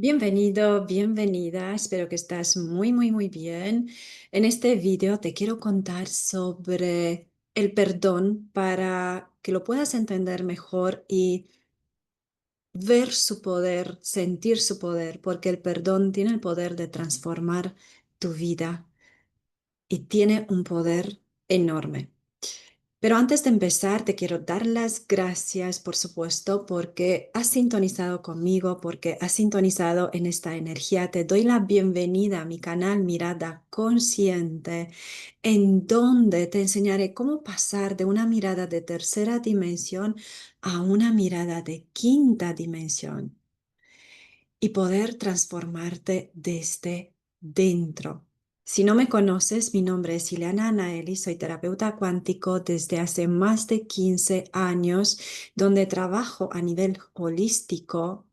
Bienvenido, bienvenida. Espero que estás muy bien. En este vídeo te quiero contar sobre el perdón para que lo puedas entender mejor y ver su poder, sentir su poder, porque el perdón tiene el poder de transformar tu vida y tiene un poder enorme. Pero antes de empezar, te quiero dar las gracias, por supuesto, porque has sintonizado conmigo, porque has sintonizado en esta energía. Te doy la bienvenida a mi canal Mirada Consciente, en donde te enseñaré cómo pasar de una mirada de tercera dimensión a una mirada de quinta dimensión y poder transformarte desde dentro. Si no me conoces, mi nombre es Ileana Anaeli, soy terapeuta cuántico desde hace más de 15 años, donde trabajo a nivel holístico.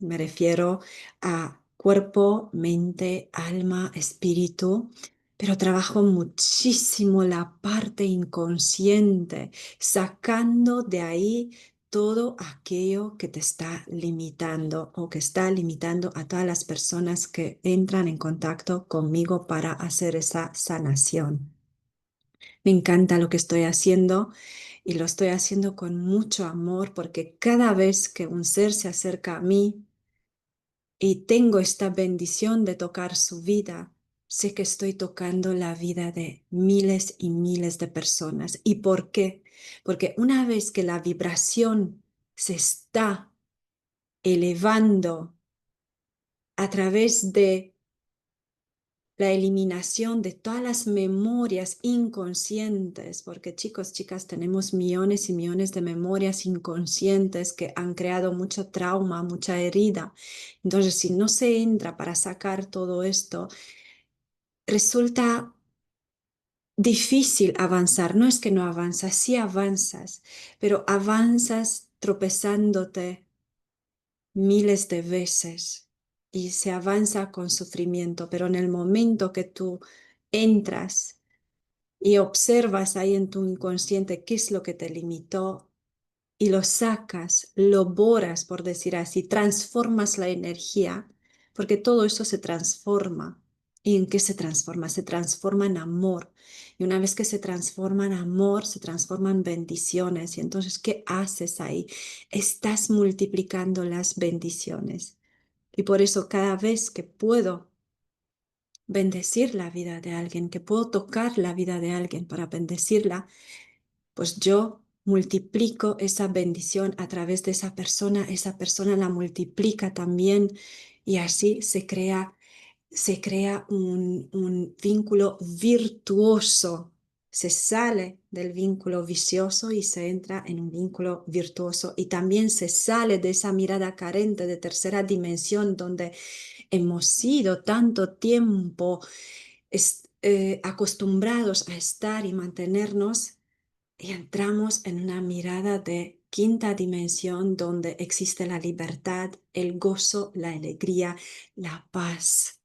Me refiero a cuerpo, mente, alma, espíritu, pero trabajo muchísimo la parte inconsciente, sacando de ahí todo aquello que te está limitando o que está limitando a todas las personas que entran en contacto conmigo para hacer esa sanación. Me encanta lo que estoy haciendo y lo estoy haciendo con mucho amor porque cada vez que un ser se acerca a mí, y tengo esta bendición de tocar su vida, sé que estoy tocando la vida de miles y miles de personas. ¿Y por qué? Porque una vez que la vibración se está elevando a través de la eliminación de todas las memorias inconscientes, porque chicos, chicas, tenemos millones y millones de memorias inconscientes que han creado mucho trauma, mucha herida. Entonces, si no se entra para sacar todo esto, resulta difícil avanzar. No es que no avanzas, sí avanzas, pero avanzas tropezándote miles de veces y se avanza con sufrimiento, pero en el momento que tú entras y observas ahí en tu inconsciente qué es lo que te limitó y lo sacas, lo boras, por decir así, transformas la energía, porque todo eso se transforma. ¿Y en qué se transforma? Se transforma en amor. Y una vez que se transforma en amor, se transforman bendiciones. Y entonces, ¿qué haces ahí? Estás multiplicando las bendiciones. Y por eso cada vez que puedo bendecir la vida de alguien, que puedo tocar la vida de alguien para bendecirla, pues yo multiplico esa bendición a través de esa persona la multiplica también y así se crea un vínculo virtuoso. Se sale del vínculo vicioso y se entra en un vínculo virtuoso y también se sale de esa mirada carente de tercera dimensión donde hemos sido tanto tiempo acostumbrados a estar y mantenernos y entramos en una mirada de quinta dimensión donde existe la libertad, el gozo, la alegría, la paz,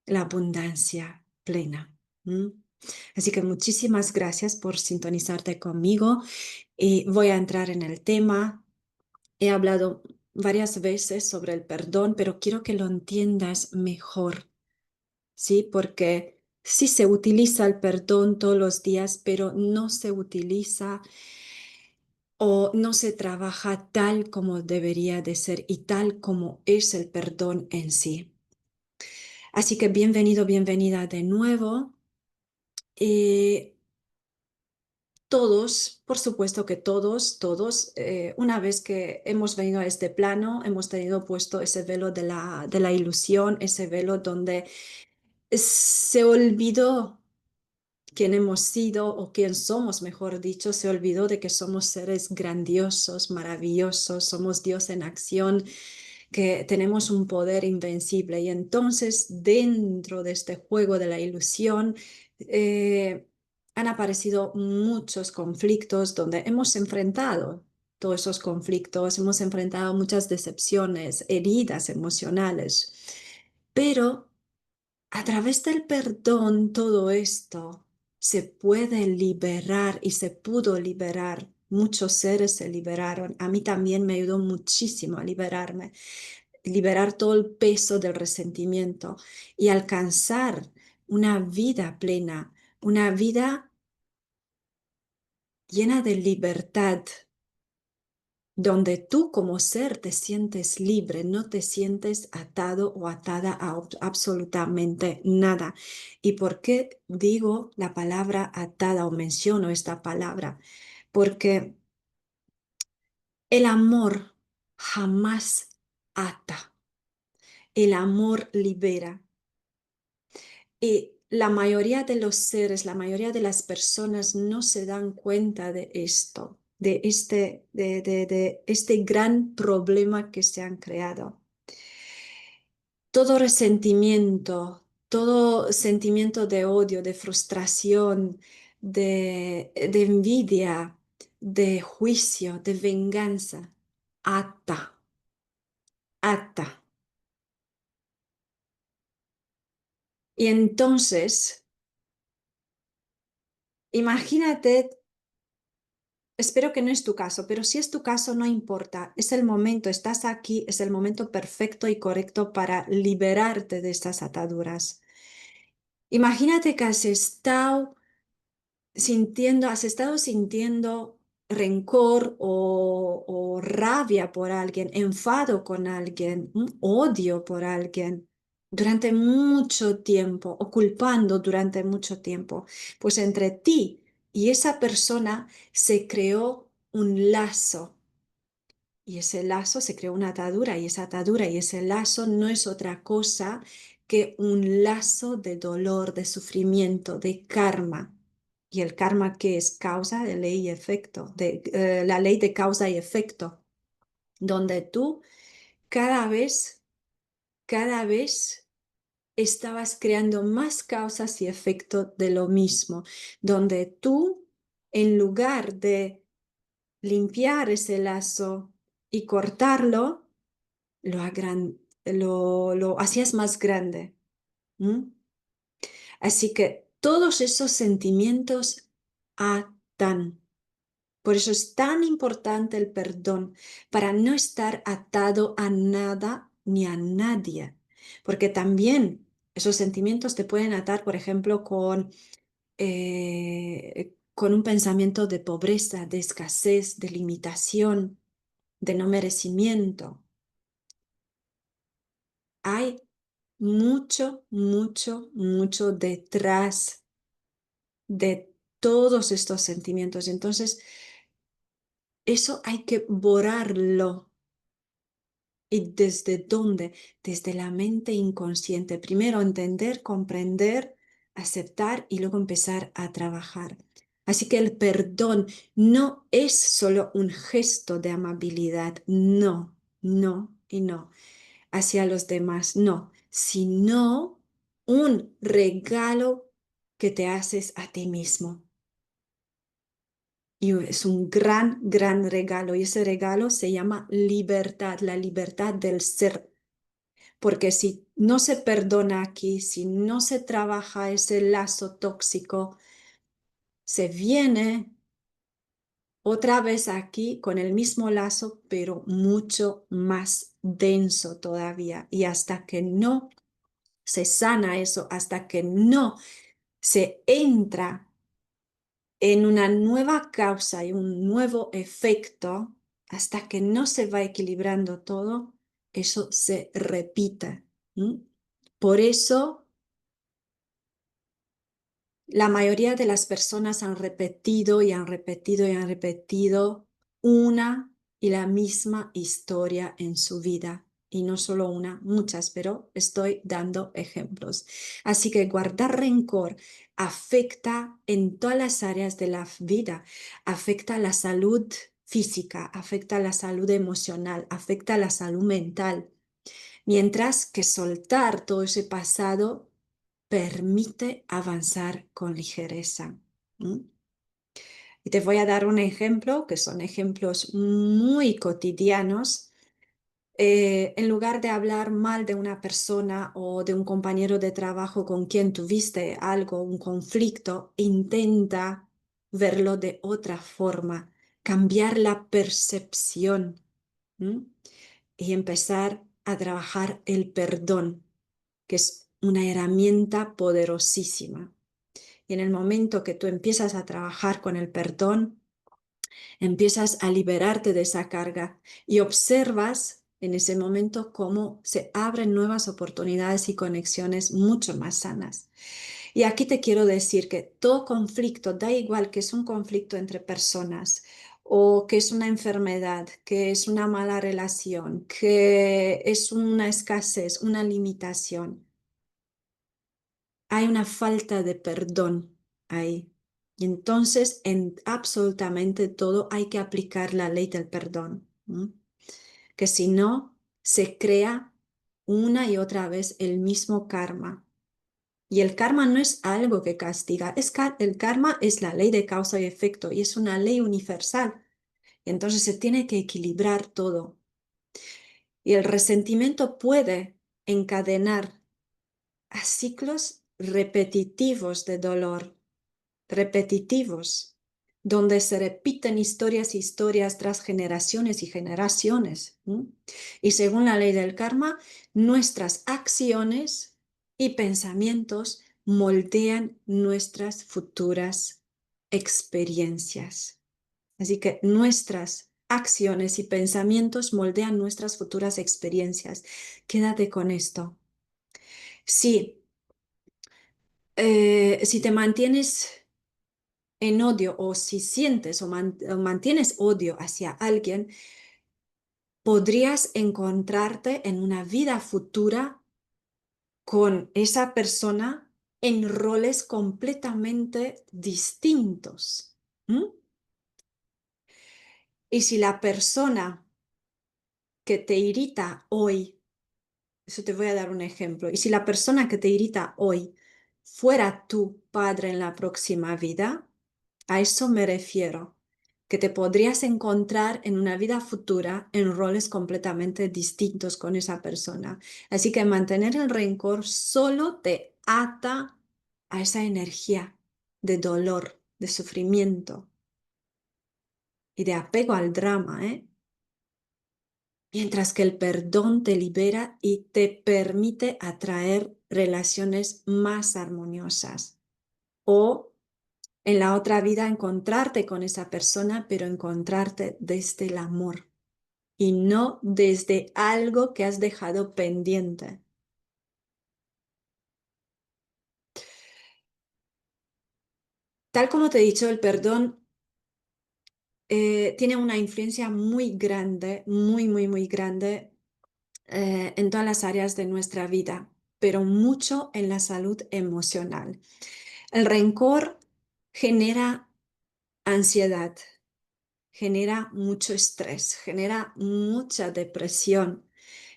la abundancia plena. ¿Mm? Así que muchísimas gracias por sintonizarte conmigo y voy a entrar en el tema. He hablado varias veces sobre el perdón, pero quiero que lo entiendas mejor. ¿Sí? Porque sí se utiliza el perdón todos los días, pero no se utiliza o no se trabaja tal como debería de ser y tal como es el perdón en sí. Así que bienvenido, bienvenida de nuevo. Eh, todos, por supuesto que todos, una vez que hemos venido a este plano, hemos tenido puesto ese velo de la ilusión, ese velo donde se olvidó quién hemos sido o quién somos, mejor dicho, se olvidó de que somos seres grandiosos, maravillosos, somos Dios en acción, que tenemos un poder invencible. Y entonces, dentro de este juego de la ilusión, eh, han aparecido muchos conflictos donde hemos enfrentado todos esos conflictos, hemos enfrentado muchas decepciones, heridas emocionales, pero a través del perdón, todo esto se puede liberar y se pudo liberar. Muchos seres se liberaron. A mí también me ayudó muchísimo a liberarme. liberar todo el peso del resentimiento y alcanzar una vida plena, una vida llena de libertad, donde tú como ser te sientes libre, no te sientes atado o atada a absolutamente nada. ¿Y por qué digo la palabra atada o menciono esta palabra? Porque el amor jamás ata, el amor libera. Y la mayoría de los seres, la mayoría de las personas no se dan cuenta de esto, de este gran problema que se han creado. Todo resentimiento, todo sentimiento de odio, de frustración, de envidia, de juicio, de venganza, ata, ata. Y entonces, imagínate. Espero que no es tu caso, pero si es tu caso, no importa. Es el momento, estás aquí, es el momento perfecto y correcto para liberarte de estas ataduras. Imagínate que has estado sintiendo rencor o rabia por alguien, enfado con alguien, un odio por alguien durante mucho tiempo o culpando durante mucho tiempo. Pues entre ti y esa persona se creó un lazo y ese lazo se creó una atadura y esa atadura y ese lazo no es otra cosa que un lazo de dolor, de sufrimiento, de karma. ¿Y el karma qué es? Causa de ley y efecto, la ley de causa y efecto, donde tú cada vez, cada vez estabas creando más causas y efectos de lo mismo, donde tú, en lugar de limpiar ese lazo y cortarlo, lo hacías más grande. ¿M? Así que todos esos sentimientos atan. Por eso es tan importante el perdón, para no estar atado a nada ni a nadie. Porque también esos sentimientos te pueden atar, por ejemplo, con un pensamiento de pobreza, de escasez, de limitación, de no merecimiento. Hay mucho, mucho, mucho detrás de todos estos sentimientos. Entonces, eso hay que borrarlo. ¿Y desde dónde? Desde la mente inconsciente. Primero entender, comprender, aceptar y luego empezar a trabajar. Así que el perdón no es solo un gesto de amabilidad, no, no y no, hacia los demás, no, sino un regalo que te haces a ti mismo. Y es un gran, gran regalo. Y ese regalo se llama libertad, la libertad del ser. Porque si no se perdona aquí, si no se trabaja ese lazo tóxico, se viene otra vez aquí con el mismo lazo, pero mucho más denso todavía. Y hasta que no se sana eso, hasta que no se entra en una nueva causa y un nuevo efecto, hasta que no se va equilibrando todo, eso se repite. ¿M? Por eso la mayoría de las personas han repetido y han repetido y han repetido una y la misma historia en su vida. Y no solo una, muchas, pero estoy dando ejemplos. Así que guardar rencor afecta en todas las áreas de la vida. Afecta la salud física, afecta la salud emocional, afecta la salud mental. Mientras que soltar todo ese pasado permite avanzar con ligereza. ¿M? Y te voy a dar un ejemplo, que son ejemplos muy cotidianos. En lugar de hablar mal de una persona o de un compañero de trabajo con quien tuviste algo, un conflicto, intenta verlo de otra forma, cambiar la percepción. ¿M? Y empezar a trabajar el perdón, que es una herramienta poderosísima. Y en el momento que tú empiezas a trabajar con el perdón, empiezas a liberarte de esa carga y observas en ese momento cómo se abren nuevas oportunidades y conexiones mucho más sanas. Y aquí te quiero decir que todo conflicto, da igual que es un conflicto entre personas o que es una enfermedad, que es una mala relación, que es una escasez, una limitación, hay una falta de perdón ahí. Y entonces en absolutamente todo hay que aplicar la ley del perdón, ¿m? Que si no, se crea una y otra vez el mismo karma. Y el karma no es algo que castiga, el karma es la ley de causa y efecto y es una ley universal. Y entonces se tiene que equilibrar todo. Y el resentimiento puede encadenar a ciclos repetitivos de dolor, repetitivos, donde se repiten historias y historias tras generaciones y generaciones. ¿M? Y según la ley del karma, nuestras acciones y pensamientos moldean nuestras futuras experiencias. Así que nuestras acciones y pensamientos moldean nuestras futuras experiencias. Quédate con esto. Si, si te mantienes en odio o si sientes o mantienes odio hacia alguien, podrías encontrarte en una vida futura con esa persona en roles completamente distintos. ¿M? Y si la persona que te irrita hoy, eso te voy a dar un ejemplo, y si la persona que te irrita hoy fuera tu padre en la próxima vida, a eso me refiero, que te podrías encontrar en una vida futura en roles completamente distintos con esa persona. Así que mantener el rencor solo te ata a esa energía de dolor, de sufrimiento y de apego al drama, ¿eh? Mientras que el perdón te libera y te permite atraer relaciones más armoniosas o en la otra vida encontrarte con esa persona, pero encontrarte desde el amor y no desde algo que has dejado pendiente. Tal como te he dicho, el perdón tiene una influencia muy grande, muy grande en todas las áreas de nuestra vida, pero mucho en la salud emocional. El rencor genera ansiedad, genera mucho estrés, genera mucha depresión,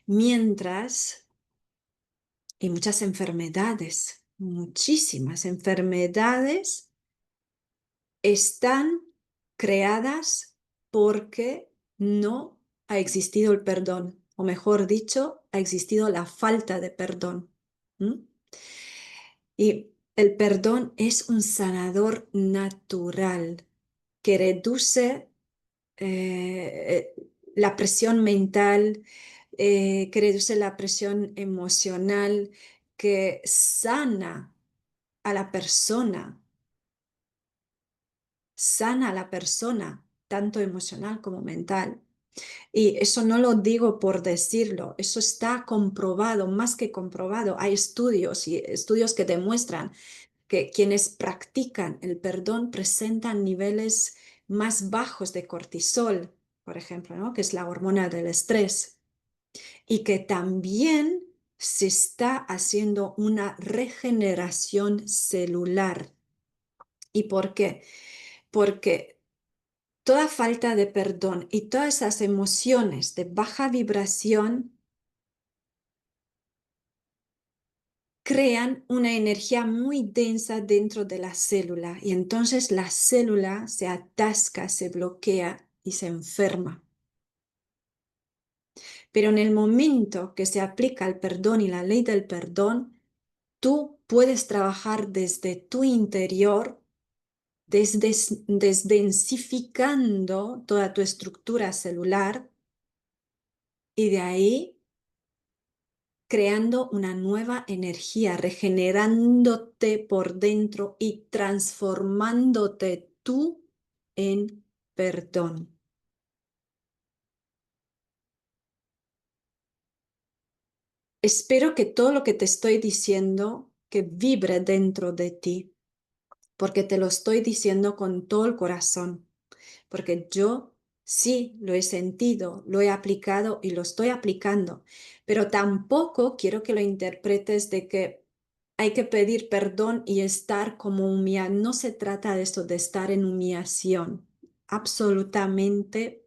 mientras y muchas enfermedades, muchísimas enfermedades están creadas porque no ha existido el perdón, o mejor dicho, ha existido la falta de perdón. ¿M? Y el perdón es un sanador natural que reduce eh, la presión mental, que reduce la presión emocional, que sana a la persona, tanto emocional como mental. Y eso no lo digo por decirlo, eso está comprobado, más que comprobado. Hay estudios y estudios que demuestran que quienes practican el perdón presentan niveles más bajos de cortisol, por ejemplo, ¿no? Que es la hormona del estrés, y que también se está haciendo una regeneración celular. ¿Y por qué? Porque toda falta de perdón y todas esas emociones de baja vibración crean una energía muy densa dentro de la célula y entonces la célula se atasca, se bloquea y se enferma. Pero en el momento que se aplica el perdón y la ley del perdón, tú puedes trabajar desde tu interior, desdensificando toda tu estructura celular y de ahí creando una nueva energía, regenerándote por dentro y transformándote tú en perdón. Espero que todo lo que te estoy diciendo, que vibre dentro de ti, porque te lo estoy diciendo con todo el corazón, porque yo sí lo he sentido, lo he aplicado y lo estoy aplicando, pero tampoco quiero que lo interpretes de que hay que pedir perdón y estar como humillado. No se trata de esto, de estar en humillación. Absolutamente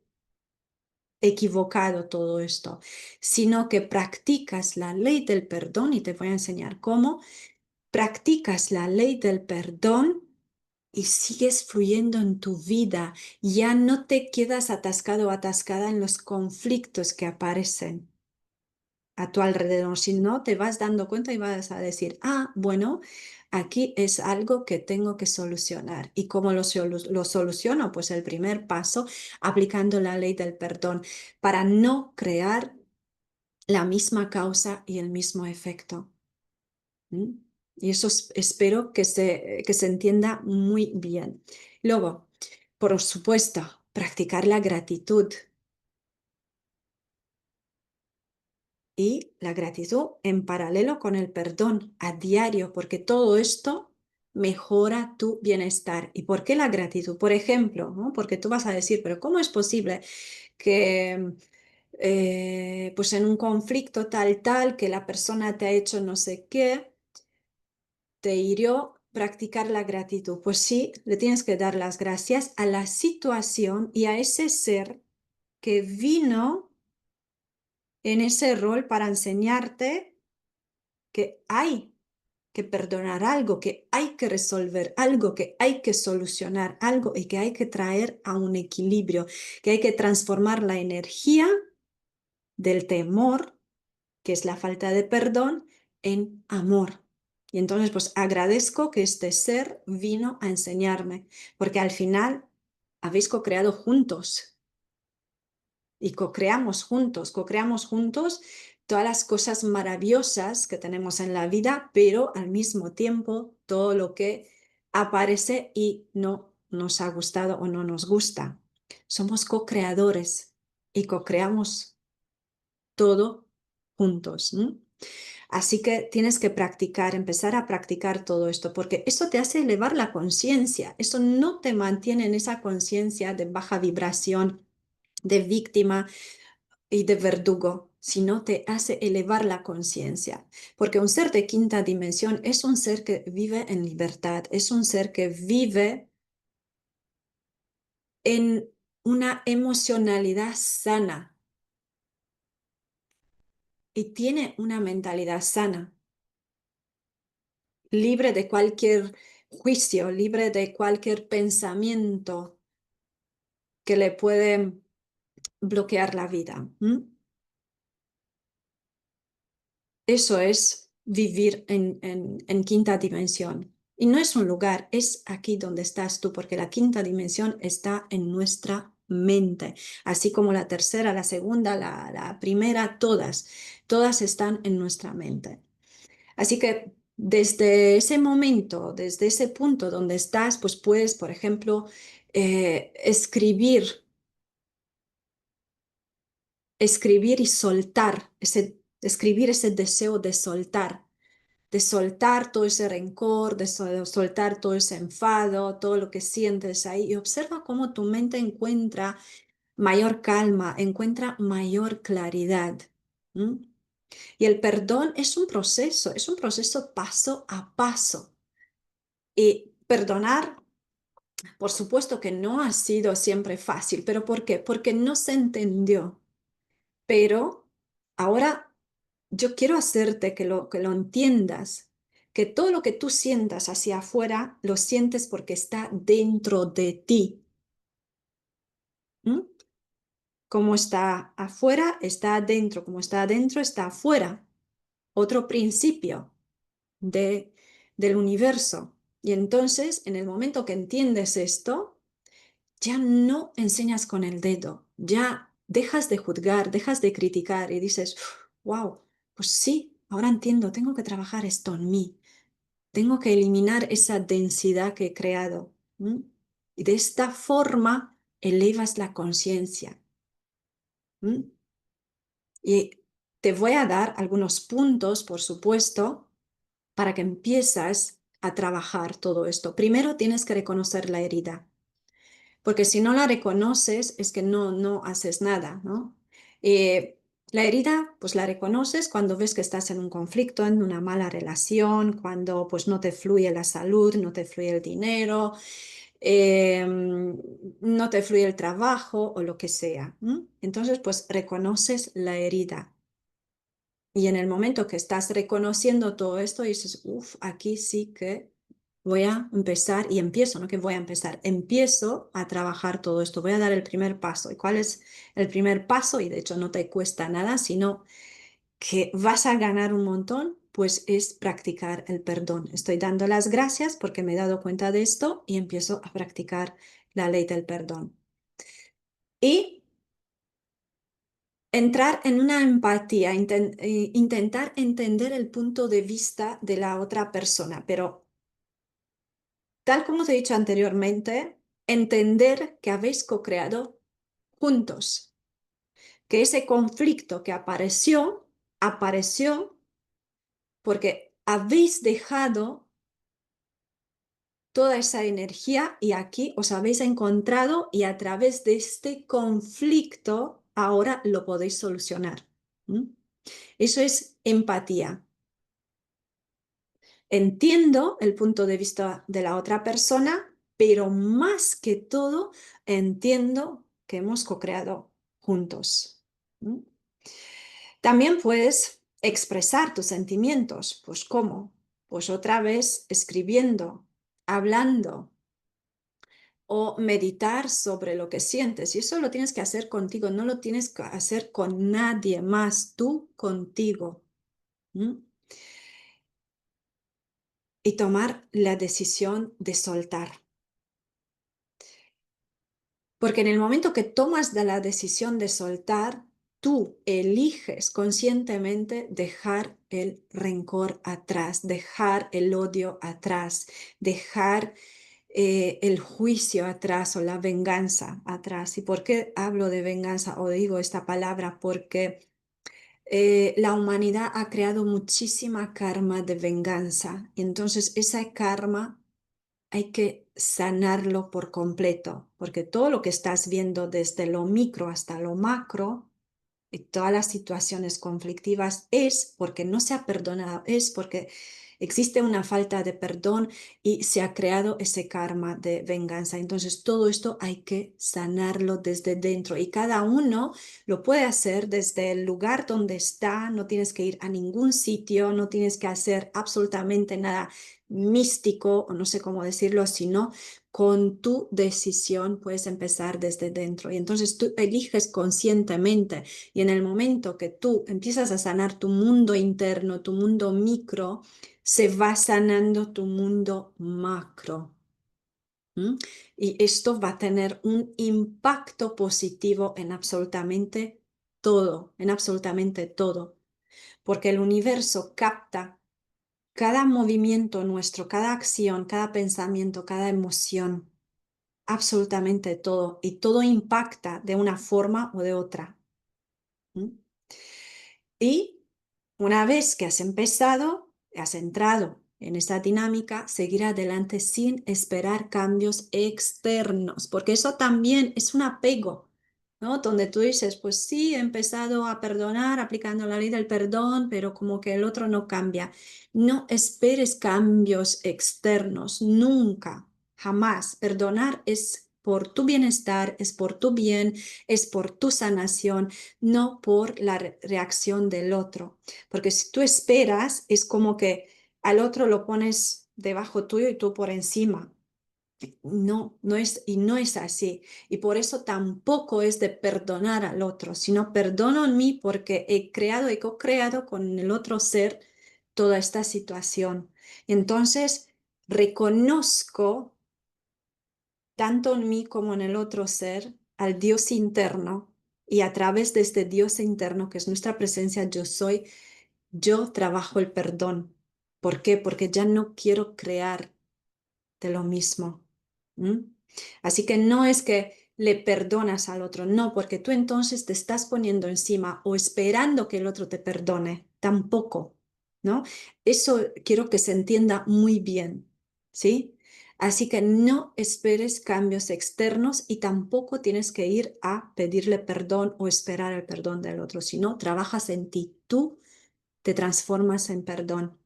equivocado todo esto, sino que practicas la ley del perdón y te voy a enseñar cómo. Practicas la ley del perdón y sigues fluyendo en tu vida. Ya no te quedas atascado o atascada en los conflictos que aparecen a tu alrededor, sino te vas dando cuenta y vas a decir, ah, bueno, aquí es algo que tengo que solucionar. ¿Y cómo lo soluciono? Pues el primer paso, aplicando la ley del perdón para no crear la misma causa y el mismo efecto. ¿Mm? Y eso espero que se entienda muy bien. Luego, por supuesto, practicar la gratitud y la gratitud en paralelo con el perdón a diario, porque todo esto mejora tu bienestar. ¿Y por qué la gratitud? Por ejemplo, ¿no? Porque tú vas a decir, pero ¿cómo es posible que pues en un conflicto tal, que la persona te ha hecho no sé qué? Te hirió practicar la gratitud. Pues sí, le tienes que dar las gracias a la situación y a ese ser que vino en ese rol para enseñarte que hay que perdonar algo, que hay que resolver algo, que hay que solucionar algo y que hay que traer a un equilibrio, que hay que transformar la energía del temor, que es la falta de perdón, en amor. Y entonces, pues agradezco que este ser vino a enseñarme, porque al final habéis co-creado juntos y co-creamos juntos todas las cosas maravillosas que tenemos en la vida, pero al mismo tiempo todo lo que aparece y no nos ha gustado o no nos gusta. Somos co-creadores y co-creamos todo juntos. ¿No? Así que tienes que practicar, empezar a practicar todo esto, porque eso te hace elevar la conciencia, eso no te mantiene en esa conciencia de baja vibración, de víctima y de verdugo, sino te hace elevar la conciencia, porque un ser de quinta dimensión es un ser que vive en libertad, es un ser que vive en una emocionalidad sana y tiene una mentalidad sana, libre de cualquier juicio, libre de cualquier pensamiento que le puede bloquear la vida. ¿M? Eso es vivir en quinta dimensión. Y no es un lugar, es aquí donde estás tú, porque la quinta dimensión está en nuestra mente, así como la tercera, la segunda, la primera, todas están en nuestra mente. Así que desde ese momento, desde ese punto donde estás, pues puedes, por ejemplo, escribir y soltar, escribir ese deseo de soltar todo ese rencor, de soltar todo ese enfado, todo lo que sientes ahí y observa cómo tu mente encuentra mayor calma, encuentra mayor claridad. ¿M? Y el perdón es un proceso paso a paso. Y perdonar, por supuesto que no ha sido siempre fácil, pero ¿por qué? Porque no se entendió. Pero ahora yo quiero hacerte que lo entiendas, que todo lo que tú sientas hacia afuera, lo sientes porque está dentro de ti. ¿Mm? Como está afuera, está adentro. Como está adentro, está afuera. Otro principio de, del universo. Y entonces, en el momento que entiendes esto, ya no enseñas con el dedo, ya dejas de juzgar, dejas de criticar y dices, wow, pues sí, ahora entiendo, tengo que trabajar esto en mí. Tengo que eliminar esa densidad que he creado. ¿M? Y de esta forma elevas la conciencia. ¿M? Y te voy a dar algunos puntos, por supuesto, para que empieces a trabajar todo esto. Primero tienes que reconocer la herida, porque si no la reconoces es que no haces nada, ¿no? Eh, la herida, pues la reconoces cuando ves que estás en un conflicto, en una mala relación, cuando pues no te fluye la salud, no te fluye el dinero, no te fluye el trabajo o lo que sea. ¿M? Entonces, pues reconoces la herida. Y en el momento que estás reconociendo todo esto, dices, uff, aquí sí que voy a empezar y empiezo, no que voy a empezar, empiezo a trabajar todo esto, voy a dar el primer paso. ¿Y cuál es el primer paso? Y de hecho no te cuesta nada, sino que vas a ganar un montón, pues es practicar el perdón. Estoy dando las gracias porque me he dado cuenta de esto y empiezo a practicar la ley del perdón. Y entrar en una empatía, intentar entender el punto de vista de la otra persona, pero tal como te he dicho anteriormente, entender que habéis co-creado juntos, que ese conflicto que apareció porque habéis dejado toda esa energía y aquí os habéis encontrado y a través de este conflicto ahora lo podéis solucionar. ¿Mm? Eso es empatía. Entiendo el punto de vista de la otra persona, pero más que todo entiendo que hemos co-creado juntos. ¿Mm? También puedes expresar tus sentimientos. Pues ¿cómo? Pues otra vez escribiendo, hablando o meditar sobre lo que sientes. Y eso lo tienes que hacer contigo, no lo tienes que hacer con nadie más, tú contigo. ¿Mm? Y tomar la decisión de soltar. Porque en el momento que tomas la decisión de soltar, tú eliges conscientemente dejar el rencor atrás, dejar el odio atrás, dejar el juicio atrás o la venganza atrás. ¿Y por qué hablo de venganza o digo esta palabra? Porque la humanidad ha creado muchísima karma de venganza. Y entonces esa karma hay que sanarlo por completo, porque todo lo que estás viendo desde lo micro hasta lo macro y todas las situaciones conflictivas es porque no se ha perdonado, es porque existe una falta de perdón y se ha creado ese karma de venganza. Entonces todo esto hay que sanarlo desde dentro y cada uno lo puede hacer desde el lugar donde está, no tienes que ir a ningún sitio, no tienes que hacer absolutamente nada místico o no sé cómo decirlo, sino con tu decisión puedes empezar desde dentro y entonces tú eliges conscientemente y en el momento que tú empiezas a sanar tu mundo interno, tu mundo micro, se va sanando tu mundo macro. ¿M? Y esto va a tener un impacto positivo en absolutamente todo, porque el universo capta cada movimiento nuestro, cada acción, cada pensamiento, cada emoción, absolutamente todo, y todo impacta de una forma o de otra. ¿M? Y una vez que has empezado, has entrado en esa dinámica, seguir adelante sin esperar cambios externos, porque eso también es un apego, ¿no? Donde tú dices, pues sí, he empezado a perdonar aplicando la ley del perdón, pero como que el otro no cambia. No esperes cambios externos, nunca, jamás. Perdonar es por tu bienestar, es por tu bien, es por tu sanación, no por la reacción del otro. Porque si tú esperas, es como que al otro lo pones debajo tuyo y tú por encima. No, no es así. Y por eso tampoco es de perdonar al otro, sino perdono en mí porque he creado y co-creado con el otro ser toda esta situación. Y entonces reconozco tanto en mí como en el otro ser al Dios interno y a través de este Dios interno que es nuestra presencia yo soy, yo trabajo el perdón. ¿Por qué? Porque ya no quiero crear de lo mismo. ¿Mm? Así que no es que le perdonas al otro, no, porque tú entonces te estás poniendo encima o esperando que el otro te perdone, tampoco, ¿no? Eso quiero que se entienda muy bien, ¿sí? Así que no esperes cambios externos y tampoco tienes que ir a pedirle perdón o esperar el perdón del otro, sino trabajas en ti, tú te transformas en perdón.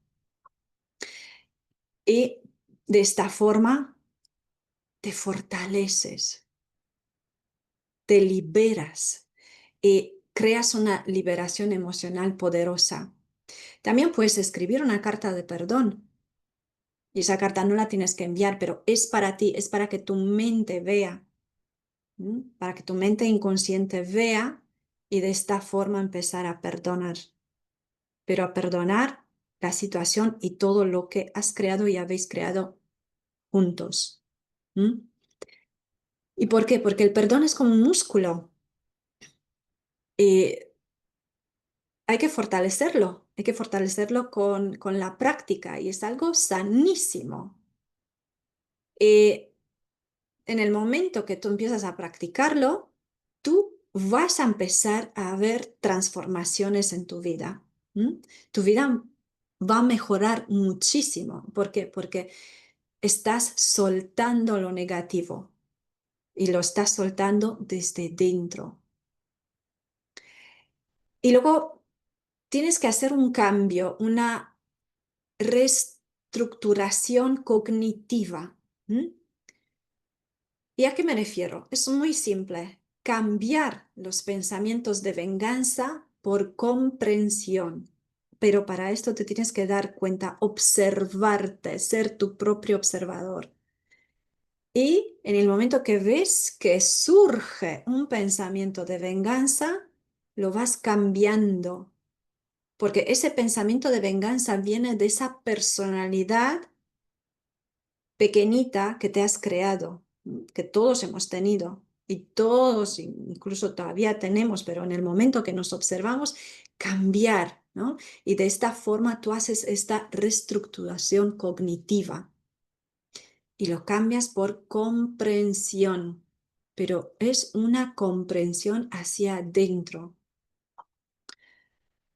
Y de esta forma te fortaleces, te liberas y creas una liberación emocional poderosa. También puedes escribir una carta de perdón y esa carta no la tienes que enviar, pero es para ti, es para que tu mente vea, ¿m? Para que tu mente inconsciente vea y de esta forma empezar a perdonar, pero a perdonar la situación y todo lo que has creado y habéis creado juntos. ¿M? ¿Y por qué? Porque el perdón es como un músculo. Y hay que fortalecerlo con la práctica y es algo sanísimo. Eh, en el momento que tú empiezas a practicarlo, tú vas a empezar a ver transformaciones en tu vida. ¿M? Tu vida va a mejorar muchísimo. ¿Por qué? Porque estás soltando lo negativo y lo estás soltando desde dentro. Y luego tienes que hacer un cambio, una reestructuración cognitiva. ¿M? ¿Y a qué me refiero? Es muy simple. Cambiar los pensamientos de venganza por comprensión. Pero para esto te tienes que dar cuenta, observarte, ser tu propio observador. Y en el momento que ves que surge un pensamiento de venganza, lo vas cambiando. Porque ese pensamiento de venganza viene de esa personalidad pequeñita que te has creado, que todos hemos tenido y todos incluso todavía tenemos, pero en el momento que nos observamos, cambiar, ¿no? Y de esta forma tú haces esta reestructuración cognitiva y lo cambias por comprensión, pero es una comprensión hacia adentro.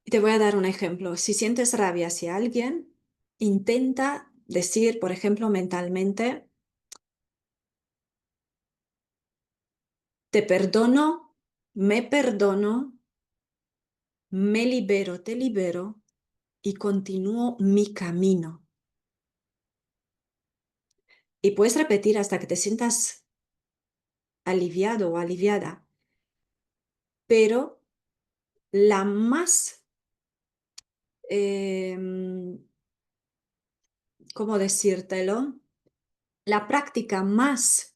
Y te voy a dar un ejemplo. Si sientes rabia hacia alguien, intenta decir, por ejemplo, mentalmente, te perdono, me libero, te libero y continúo mi camino. Y puedes repetir hasta que te sientas aliviado o aliviada, pero la más, ¿cómo decírtelo? La práctica más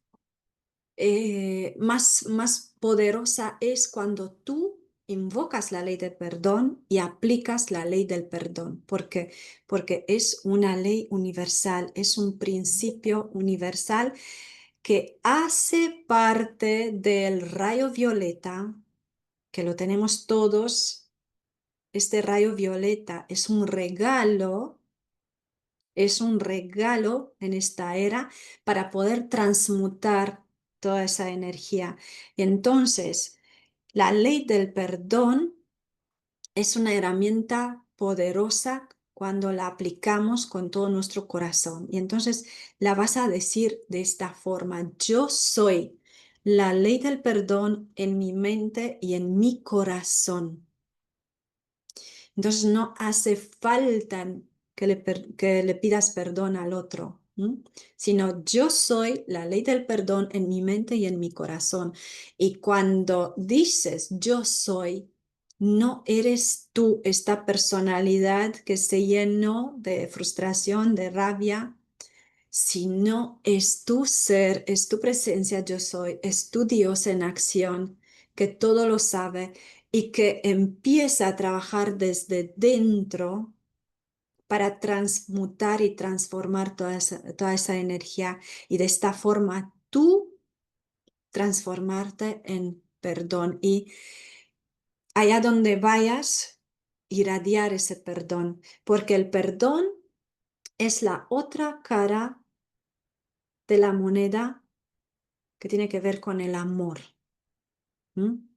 poderosa es cuando tú invocas la ley del perdón y aplicas la ley del perdón. ¿Por qué? Porque es una ley universal, es un principio universal que hace parte del rayo violeta, que lo tenemos todos. Este rayo violeta es un regalo en esta era para poder transmutar toda esa energía. Y entonces, la ley del perdón es una herramienta poderosa cuando la aplicamos con todo nuestro corazón. Y entonces la vas a decir de esta forma: yo soy la ley del perdón en mi mente y en mi corazón. Entonces no hace falta que le pidas perdón al otro, ¿m? Sino yo soy la ley del perdón en mi mente y en mi corazón. Y cuando dices yo soy, no eres tú esta personalidad que se llenó de frustración, de rabia, sino es tu ser, es tu presencia yo soy, es tu Dios en acción, que todo lo sabe y que empieza a trabajar desde dentro para transmutar y transformar toda esa energía y de esta forma tú transformarte en perdón. Y allá donde vayas, irradiar ese perdón, porque el perdón es la otra cara de la moneda que tiene que ver con el amor. ¿Mm?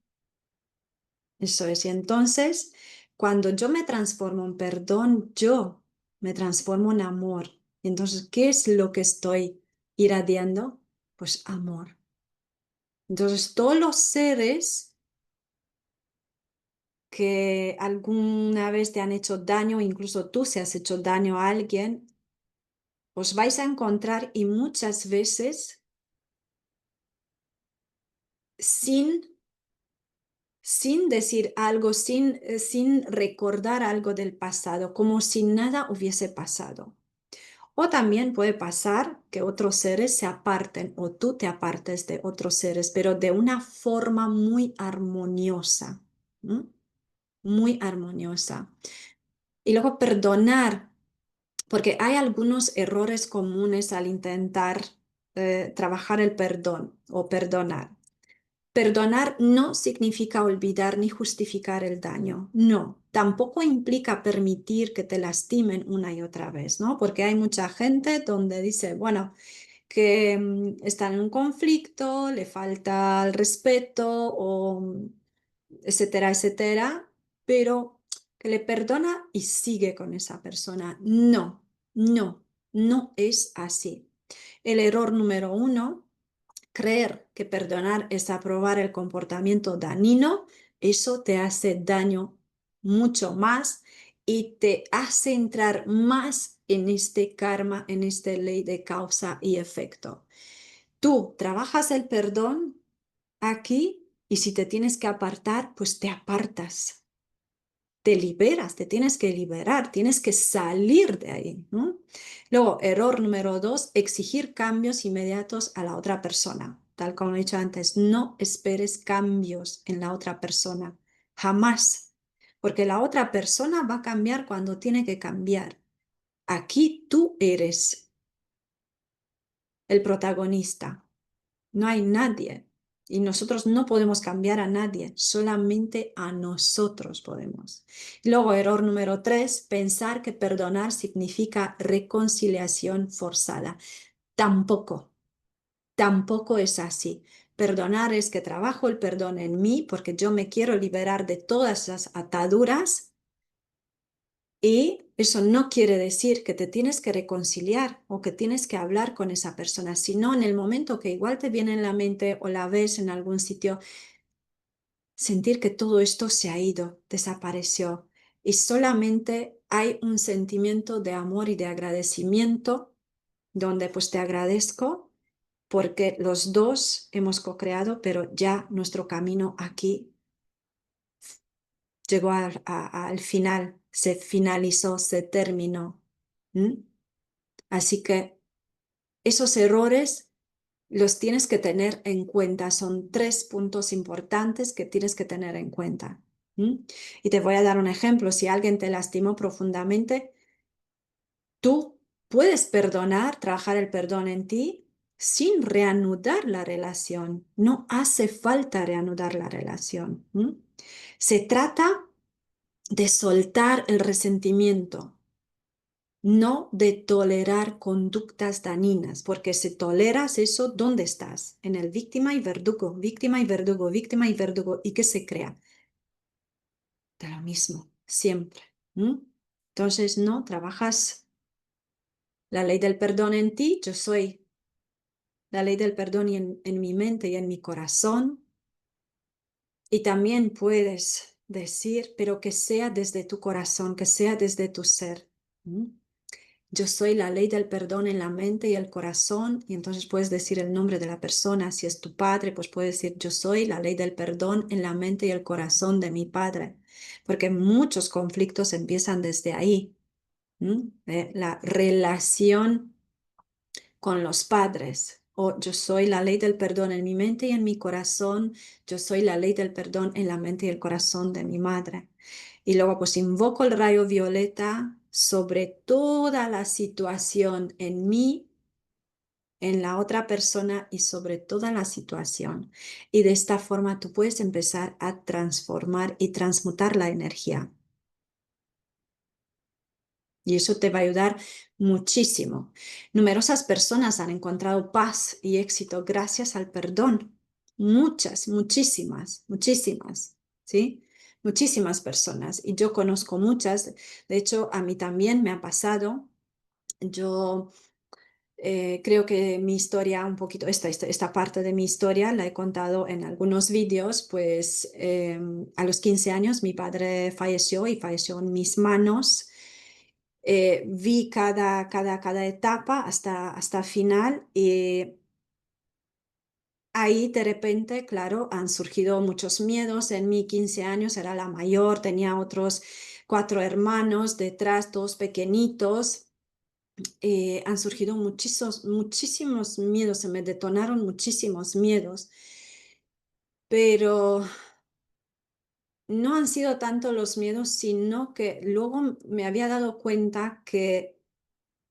Eso es. Y entonces, cuando yo me transformo en perdón, yo me transformo en amor. Entonces, ¿qué es lo que estoy irradiando? Pues amor. Entonces, todos los seres que alguna vez te han hecho daño, incluso tú se has hecho daño a alguien, os vais a encontrar y muchas veces sin, sin decir algo, sin recordar algo del pasado, como si nada hubiese pasado. O también puede pasar que otros seres se aparten o tú te apartes de otros seres, pero de una forma muy armoniosa, ¿m? Muy armoniosa. Y luego perdonar, porque hay algunos errores comunes al intentar trabajar el perdón o perdonar. Perdonar no significa olvidar ni justificar el daño, no. Tampoco implica permitir que te lastimen una y otra vez, ¿no? Porque hay mucha gente donde dice, bueno, que está en un conflicto, le falta el respeto, o etcétera, etcétera, pero que le perdona y sigue con esa persona. No, no, no es así. El error número uno, creer que perdonar es aprobar el comportamiento dañino, eso te hace daño mucho más y te hace entrar más en este karma, en esta ley de causa y efecto. Tú trabajas el perdón aquí y si te tienes que apartar, pues te apartas. Te liberas, te tienes que liberar, tienes que salir de ahí, ¿no? Luego, error número dos, exigir cambios inmediatos a la otra persona. Tal como he dicho antes, no esperes cambios en la otra persona, jamás, porque la otra persona va a cambiar cuando tiene que cambiar. Aquí tú eres el protagonista, no hay nadie. Y nosotros no podemos cambiar a nadie, solamente a nosotros podemos. Luego, error número tres, pensar que perdonar significa reconciliación forzada. Tampoco, tampoco es así. Perdonar es que trabajo el perdón en mí porque yo me quiero liberar de todas las ataduras y eso no quiere decir que te tienes que reconciliar o que tienes que hablar con esa persona, sino en el momento que igual te viene en la mente o la ves en algún sitio, sentir que todo esto se ha ido, desapareció y solamente hay un sentimiento de amor y de agradecimiento donde pues te agradezco porque los dos hemos co-creado, pero ya nuestro camino aquí llegó al final, se finalizó, se terminó. ¿Mm? Así que esos errores los tienes que tener en cuenta. Son tres puntos importantes que tienes que tener en cuenta. ¿Mm? Y te voy a dar un ejemplo. Si alguien te lastimó profundamente, tú puedes perdonar, trabajar el perdón en ti sin reanudar la relación. No hace falta reanudar la relación. ¿Mm? Se trata de soltar el resentimiento, no de tolerar conductas dañinas, porque si toleras eso, ¿dónde estás? En el víctima y verdugo, víctima y verdugo, víctima y verdugo. ¿Y qué se crea? De lo mismo, siempre. ¿Mm? Entonces, no, trabajas la ley del perdón en ti, yo soy la ley del perdón en mi mente y en mi corazón. Y también puedes decir, pero que sea desde tu corazón, que sea desde tu ser. ¿Mm? Yo soy la ley del perdón en la mente y el corazón, y entonces puedes decir el nombre de la persona. Si es tu padre, pues puedes decir, yo soy la ley del perdón en la mente y el corazón de mi padre, porque muchos conflictos empiezan desde ahí. La relación con los padres. O yo soy la ley del perdón en mi mente y en mi corazón. Yo soy la ley del perdón en la mente y el corazón de mi madre. Y luego pues invoco el rayo violeta sobre toda la situación en mí, en la otra persona y sobre toda la situación. Y de esta forma tú puedes empezar a transformar y transmutar la energía. Y eso te va a ayudar muchísimo. Numerosas personas han encontrado paz y éxito gracias al perdón. Muchas, muchísimas, muchísimas, ¿sí? Muchísimas personas. Y yo conozco muchas. De hecho, a mí también me ha pasado. Yo creo que mi historia, un poquito, esta parte de mi historia la he contado en algunos vídeos, pues a los 15 años mi padre falleció y falleció en mis manos. Vi cada etapa hasta el final y ahí de repente, claro, han surgido muchos miedos. En mis 15 años era la mayor, tenía otros 4 hermanos detrás, todos pequeñitos. Han surgido muchísimos miedos, se me detonaron muchísimos miedos, pero no han sido tanto los miedos, sino que luego me había dado cuenta que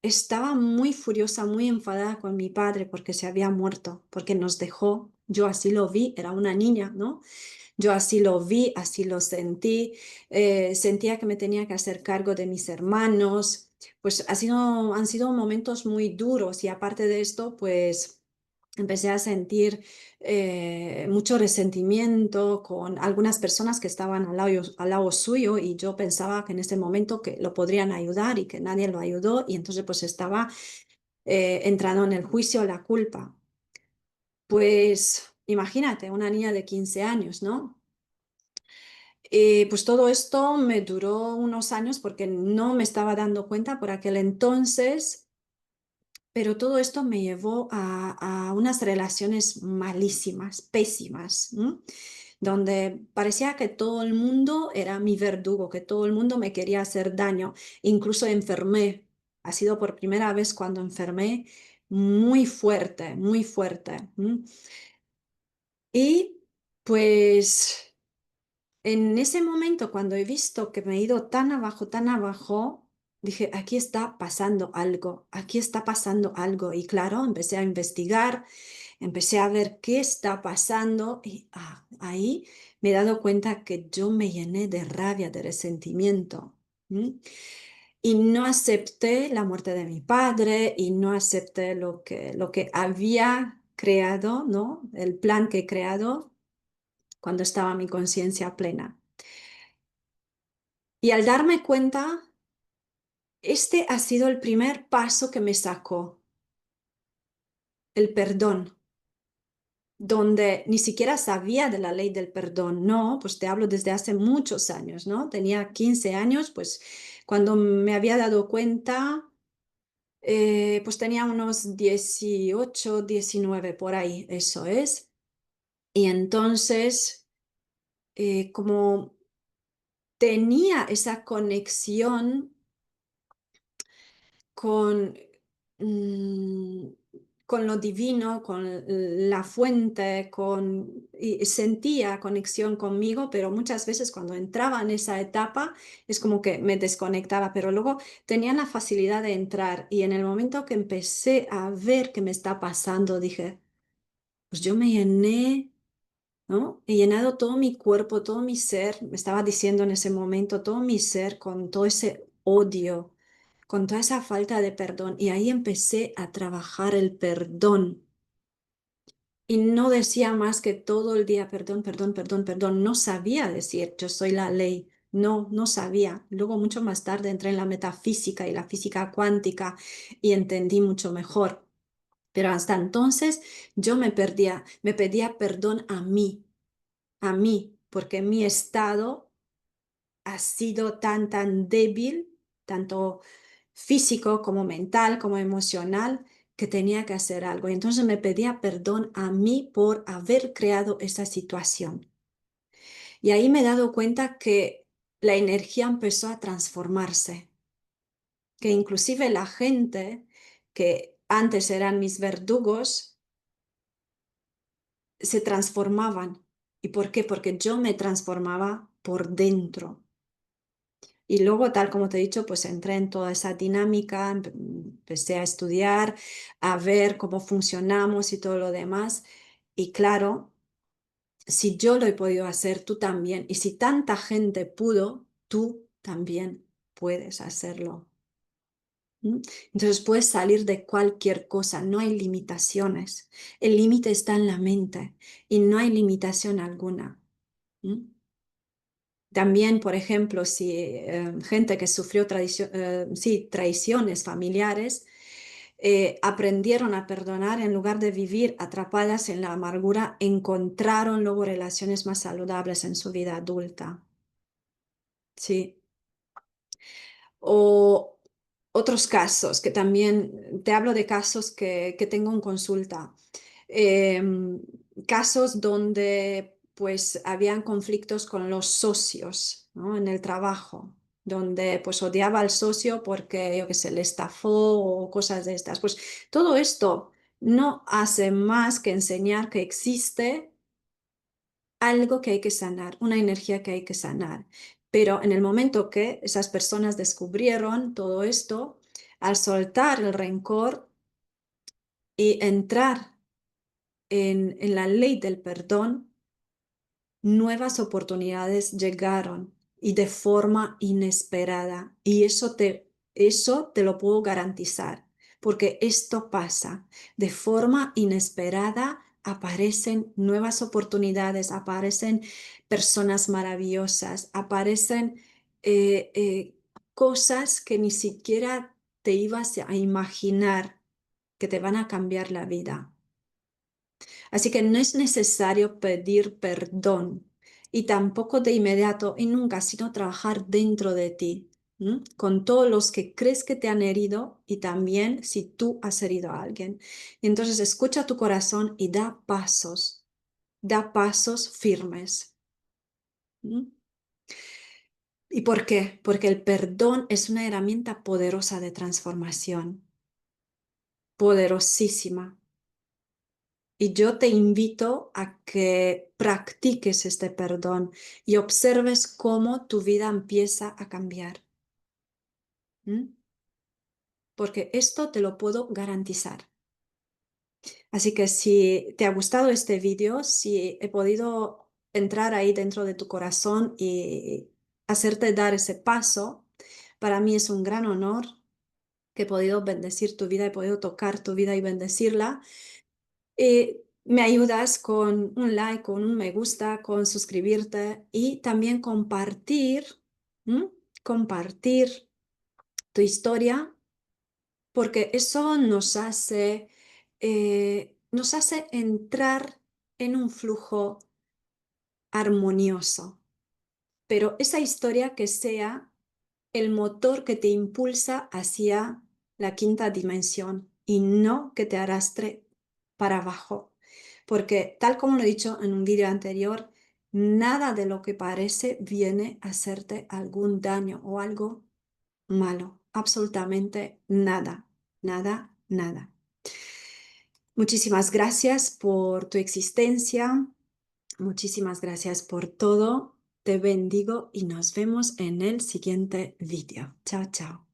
estaba muy furiosa, muy enfadada con mi padre porque se había muerto, porque nos dejó. Yo así lo vi, era una niña, ¿no? Yo así lo vi, así lo sentí, sentía que me tenía que hacer cargo de mis hermanos, pues han sido momentos muy duros y aparte de esto, pues empecé a sentir mucho resentimiento con algunas personas que estaban al lado suyo y yo pensaba que en ese momento que lo podrían ayudar y que nadie lo ayudó y entonces pues estaba entrando en el juicio la culpa. Pues imagínate, una niña de 15 años, ¿no? Pues todo esto me duró unos años porque no me estaba dando cuenta por aquel entonces, pero todo esto me llevó a unas relaciones malísimas, pésimas, ¿m? Donde parecía que todo el mundo era mi verdugo, que todo el mundo me quería hacer daño. Incluso enfermé. Ha sido por primera vez cuando enfermé muy fuerte, muy fuerte. ¿M? Y pues en ese momento, cuando he visto que me he ido tan abajo, dije, aquí está pasando algo, aquí está pasando algo. Y claro, empecé a investigar, empecé a ver qué está pasando y ahí me he dado cuenta que yo me llené de rabia, de resentimiento. ¿M? Y no acepté la muerte de mi padre y no acepté lo que había creado, ¿no? El plan que he creado cuando estaba mi conciencia plena. Y al darme cuenta, este ha sido el primer paso que me sacó, el perdón, donde ni siquiera sabía de la ley del perdón, no, pues te hablo desde hace muchos años, ¿no? Tenía 15 años, pues cuando me había dado cuenta, pues tenía unos 18, 19 por ahí, eso es. Y entonces, como tenía esa conexión con, mm, con lo divino, con la fuente, y sentía conexión conmigo, pero muchas veces cuando entraba en esa etapa es como que me desconectaba, pero luego tenía la facilidad de entrar y en el momento que empecé a ver qué me está pasando, dije, pues yo me llené. ¿No? He llenado todo mi cuerpo, todo mi ser, me estaba diciendo en ese momento, todo mi ser con todo ese odio, con toda esa falta de perdón. Y ahí empecé a trabajar el perdón. Y no decía más que todo el día, perdón, perdón, perdón, perdón. No sabía decir, yo soy la ley. No, no sabía. Luego, mucho más tarde, entré en la metafísica y la física cuántica y entendí mucho mejor. Pero hasta entonces yo me pedía perdón a mí, porque mi estado ha sido tan débil, tanto físico como mental, como emocional, que tenía que hacer algo. Y entonces me pedía perdón a mí por haber creado esa situación. Y ahí me he dado cuenta que la energía empezó a transformarse, que inclusive la gente que antes eran mis verdugos se transformaban. ¿Y por qué? Porque yo me transformaba por dentro. Y luego, tal como te he dicho, pues entré en toda esa dinámica, empecé a estudiar, a ver cómo funcionamos y todo lo demás. Y claro, si yo lo he podido hacer, tú también. Y si tanta gente pudo, tú también puedes hacerlo. ¿Mm? Entonces puedes salir de cualquier cosa, no hay limitaciones. El límite está en la mente y no hay limitación alguna. ¿Mm? También, por ejemplo, si gente que sufrió sí, traiciones familiares, aprendieron a perdonar en lugar de vivir atrapadas en la amargura, encontraron luego relaciones más saludables en su vida adulta. Sí. O otros casos que también, te hablo de casos que tengo en consulta. Em, Casos donde pues habían conflictos con los socios, ¿no? En el trabajo, donde pues odiaba al socio porque, yo qué sé, le estafó o cosas de estas. Pues todo esto no hace más que enseñar que existe algo que hay que sanar, una energía que hay que sanar. Pero en el momento que esas personas descubrieron todo esto, al soltar el rencor y entrar en la ley del perdón, nuevas oportunidades llegaron y de forma inesperada. Y eso te lo puedo garantizar, porque esto pasa. De forma inesperada aparecen nuevas oportunidades, aparecen personas maravillosas, aparecen cosas que ni siquiera te ibas a imaginar que te van a cambiar la vida. Así que no es necesario pedir perdón y tampoco de inmediato y nunca, sino trabajar dentro de ti, ¿m? Con todos los que crees que te han herido y también si tú has herido a alguien. Y entonces escucha tu corazón y da pasos firmes. ¿M? ¿Y por qué? Porque el perdón es una herramienta poderosa de transformación, poderosísima. Y yo te invito a que practiques este perdón y observes cómo tu vida empieza a cambiar. ¿Mm? Porque esto te lo puedo garantizar. Así que si te ha gustado este vídeo, si he podido entrar ahí dentro de tu corazón y hacerte dar ese paso, para mí es un gran honor que he podido bendecir tu vida, he podido tocar tu vida y bendecirla. Me ayudas con un like, con un me gusta, con suscribirte y también compartir, ¿m? Compartir tu historia, porque eso nos hace entrar en un flujo armonioso. Pero esa historia que sea el motor que te impulsa hacia la quinta dimensión y no que te arrastre para abajo. Porque tal como lo he dicho en un vídeo anterior, nada de lo que parece viene a hacerte algún daño o algo malo. Absolutamente nada, nada, nada. Muchísimas gracias por tu existencia. Muchísimas gracias por todo. Te bendigo y nos vemos en el siguiente vídeo. Chao, chao.